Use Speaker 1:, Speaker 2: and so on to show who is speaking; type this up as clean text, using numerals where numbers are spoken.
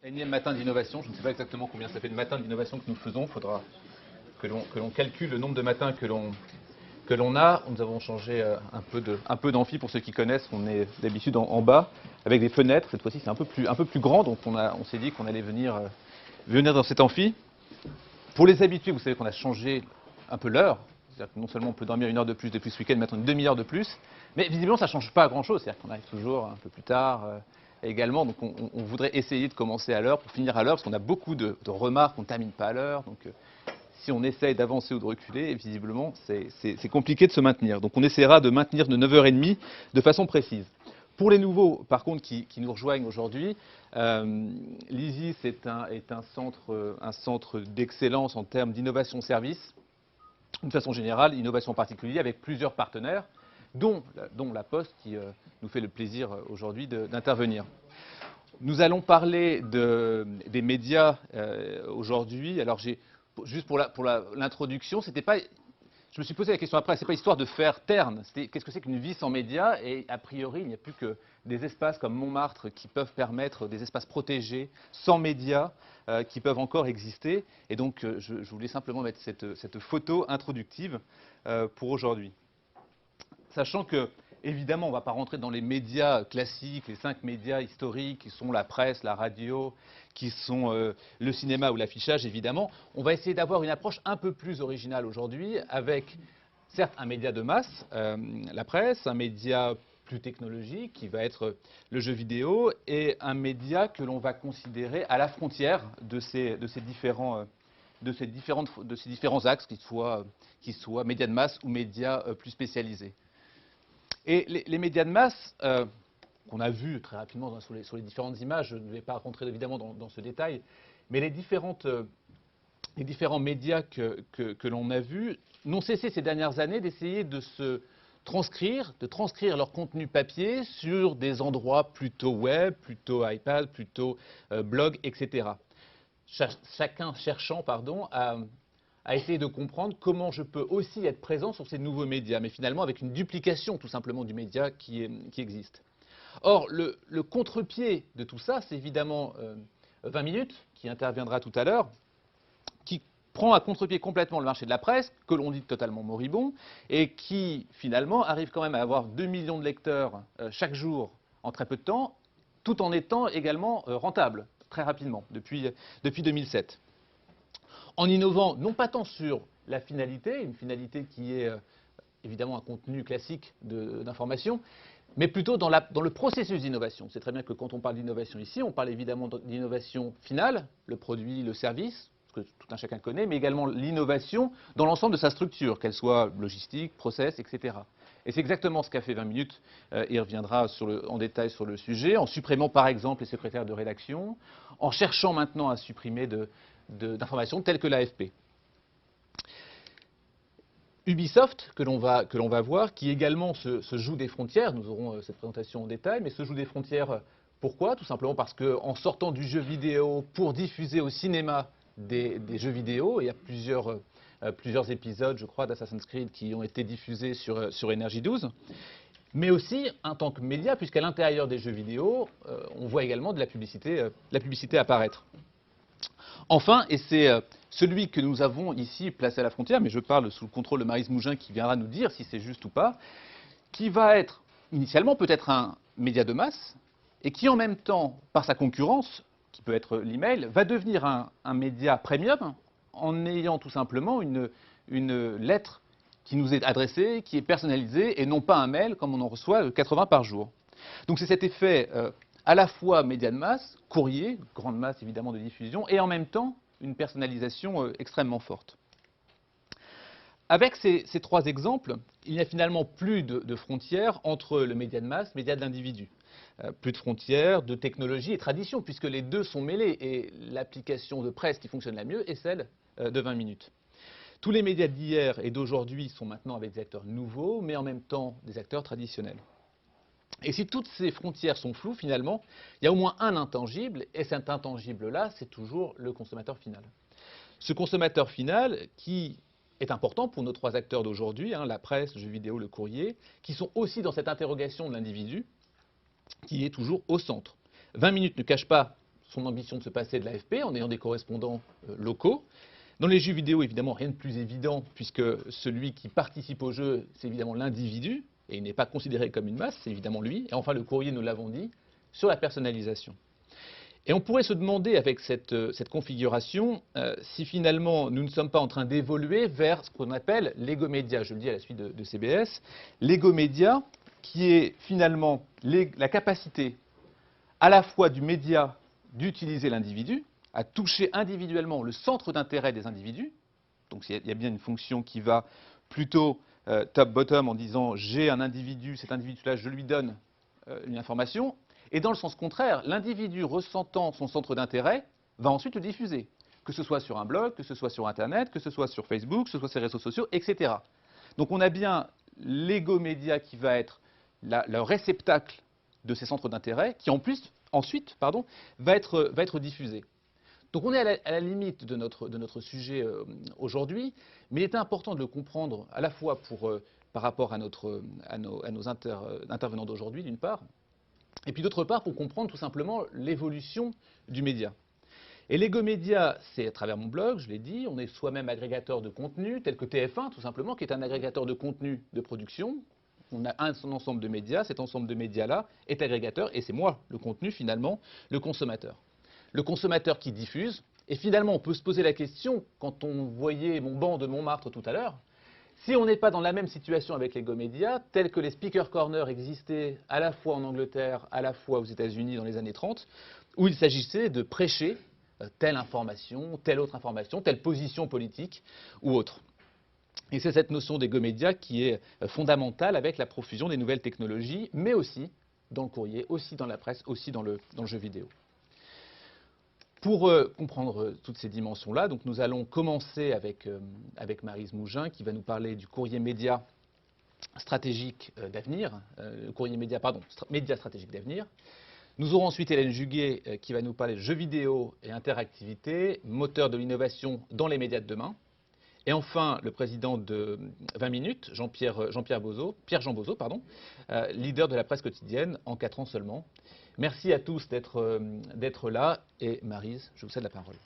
Speaker 1: Énième matin d'innovation, je ne sais pas exactement combien ça fait de matins d'innovation que nous faisons. Il faudra que l'on calcule le nombre de matins que l'on a. Nous avons changé un peu d'amphi pour ceux qui connaissent. On est d'habitude en bas avec des fenêtres. Cette fois-ci, c'est un peu plus grand. Donc on s'est dit qu'on allait venir dans cet amphi. Pour les habitués, vous savez qu'on a changé un peu l'heure. C'est-à-dire que non seulement on peut dormir une heure de plus depuis ce week-end, maintenant une demi-heure de plus. Mais visiblement, ça ne change pas grand-chose. C'est-à-dire qu'on arrive toujours un peu plus tard. Également, donc on voudrait essayer de commencer à l'heure pour finir à l'heure, parce qu'on a beaucoup de remarques, on ne termine pas à l'heure. Donc si on essaye d'avancer ou de reculer, visiblement, c'est compliqué de se maintenir. Donc on essaiera de maintenir de 9h30 de façon précise. Pour les nouveaux, par contre, qui nous rejoignent aujourd'hui, l'ISIS est un centre d'excellence en termes d'innovation-service, d'une façon générale, innovation en particulier, avec plusieurs partenaires, dont la Poste, qui nous fait le plaisir aujourd'hui d'intervenir. Nous allons parler des médias aujourd'hui. Alors, juste pour l'introduction, c'était pas. Je me suis posé la question après, c'est pas histoire de faire terne. Qu'est-ce que c'est qu'une vie sans médias? Et a priori, il n'y a plus que des espaces comme Montmartre qui peuvent permettre des espaces protégés, sans médias, qui peuvent encore exister. Et donc, je voulais simplement mettre cette photo introductive pour aujourd'hui. Sachant que, évidemment, on ne va pas rentrer dans les médias classiques, les 5 médias historiques qui sont la presse, la radio, qui sont le cinéma ou l'affichage, évidemment. On va essayer d'avoir une approche un peu plus originale aujourd'hui, avec, certes, un média de masse, la presse, un média plus technologique, qui va être le jeu vidéo, et un média que l'on va considérer à la frontière de ces différents axes, qu'ils soient médias de masse ou médias plus spécialisés. Et les médias de masse, qu'on a vus très rapidement sur les différentes images, je ne vais pas rentrer évidemment dans ce détail, mais les différents médias que l'on a vus n'ont cessé ces dernières années d'essayer de transcrire leur contenu papier sur des endroits plutôt web, plutôt iPad, plutôt blog, etc. Chacun cherchant, à essayer de comprendre comment je peux aussi être présent sur ces nouveaux médias, mais finalement avec une duplication tout simplement du média qui existe. Or, le contre-pied de tout ça, c'est évidemment 20 minutes, qui interviendra tout à l'heure, qui prend à contre-pied complètement le marché de la presse, que l'on dit totalement moribond, et qui finalement arrive quand même à avoir 2 millions de lecteurs chaque jour en très peu de temps, tout en étant également rentable, très rapidement, depuis 2007. En innovant non pas tant sur la finalité, une finalité qui est évidemment un contenu classique d'information, mais plutôt dans le processus d'innovation. C'est très bien que quand on parle d'innovation ici, on parle évidemment d'innovation finale, le produit, le service, ce que tout un chacun connaît, mais également l'innovation dans l'ensemble de sa structure, qu'elle soit logistique, process, etc. Et c'est exactement ce qu'a fait 20 minutes, et il reviendra en détail sur le sujet, en supprimant par exemple les secrétaires de rédaction, en cherchant maintenant à supprimer d'informations telles que l'AFP. Ubisoft, que l'on va voir, qui également se joue des frontières, nous aurons cette présentation en détail, mais se joue des frontières, pourquoi? Tout simplement parce qu'en sortant du jeu vidéo pour diffuser au cinéma des jeux vidéo, il y a plusieurs épisodes, je crois, d'Assassin's Creed qui ont été diffusés sur Énergie 12, mais aussi en tant que média, puisqu'à l'intérieur des jeux vidéo, on voit également de la publicité apparaître. Enfin, et c'est celui que nous avons ici placé à la frontière, mais je parle sous le contrôle de Maryse Mougin qui viendra nous dire si c'est juste ou pas, qui va être initialement peut-être un média de masse, et qui en même temps, par sa concurrence, qui peut être l'email, va devenir un média premium en ayant tout simplement une lettre qui nous est adressée, qui est personnalisée, et non pas un mail comme on en reçoit 80 par jour. Donc c'est cet effet à la fois média de masse, courrier, grande masse évidemment de diffusion, et en même temps une personnalisation extrêmement forte. Avec ces 3 exemples, il n'y a finalement plus de frontières entre le média de masse et le média de l'individu. Plus de frontières de technologie et tradition, puisque les deux sont mêlés, et l'application de presse qui fonctionne la mieux est celle de 20 minutes. Tous les médias d'hier et d'aujourd'hui sont maintenant avec des acteurs nouveaux, mais en même temps des acteurs traditionnels. Et si toutes ces frontières sont floues, finalement, il y a au moins un intangible, et cet intangible-là, c'est toujours le consommateur final. Ce consommateur final qui est important pour nos 3 acteurs d'aujourd'hui, la presse, le jeu vidéo, le courrier, qui sont aussi dans cette interrogation de l'individu, qui est toujours au centre. 20 minutes ne cache pas son ambition de se passer de l'AFP en ayant des correspondants locaux. Dans les jeux vidéo, évidemment, rien de plus évident, puisque celui qui participe au jeu, c'est évidemment l'individu, et il n'est pas considéré comme une masse, c'est évidemment lui. Et enfin, le courrier, nous l'avons dit, sur la personnalisation. Et on pourrait se demander, avec cette configuration, si finalement nous ne sommes pas en train d'évoluer vers ce qu'on appelle l'égomédia. Je le dis à la suite de CBS. L'égomédia, qui est finalement la capacité à la fois du média d'utiliser l'individu, à toucher individuellement le centre d'intérêt des individus. Donc il y a bien une fonction qui va plutôt top-bottom en disant j'ai un individu, cet individu-là, je lui donne une information. Et dans le sens contraire, l'individu ressentant son centre d'intérêt va ensuite le diffuser, que ce soit sur un blog, que ce soit sur Internet, que ce soit sur Facebook, que ce soit sur les réseaux sociaux, etc. Donc on a bien l'égomédia qui va être le réceptacle de ces centres d'intérêt, qui ensuite va être diffusé. Donc on est à la limite de notre sujet aujourd'hui, mais il est important de le comprendre à la fois par rapport à nos intervenants d'aujourd'hui, d'une part, et puis d'autre part pour comprendre tout simplement l'évolution du média. Et l'égomédia, c'est à travers mon blog, je l'ai dit, on est soi-même agrégateur de contenu, tel que TF1 tout simplement, qui est un agrégateur de contenu de production. On a un ensemble de médias, cet ensemble de médias-là est agrégateur, et c'est moi, le contenu finalement, le consommateur. Le consommateur qui diffuse, et finalement on peut se poser la question, quand on voyait mon banc de Montmartre tout à l'heure, si on n'est pas dans la même situation avec les go-médias, tels que les speaker corners existaient à la fois en Angleterre, à la fois aux États-Unis dans les années 30, où il s'agissait de prêcher telle information, telle autre information, telle position politique ou autre. Et c'est cette notion des go-médias qui est fondamentale avec la profusion des nouvelles technologies, mais aussi dans le courrier, aussi dans la presse, aussi dans le jeu vidéo. Pour comprendre toutes ces dimensions-là, donc nous allons commencer avec Maryse Mougin qui va nous parler du courrier média stratégique d'avenir, média stratégique d'avenir. Nous aurons ensuite Hélène Juguet qui va nous parler de jeux vidéo et interactivité, moteur de l'innovation dans les médias de demain. Et enfin, le président de 20 minutes, Pierre-Jean Bozo, leader de la presse quotidienne en 4 ans seulement. Merci à tous d'être là. Et Maryse, je vous cède la parole.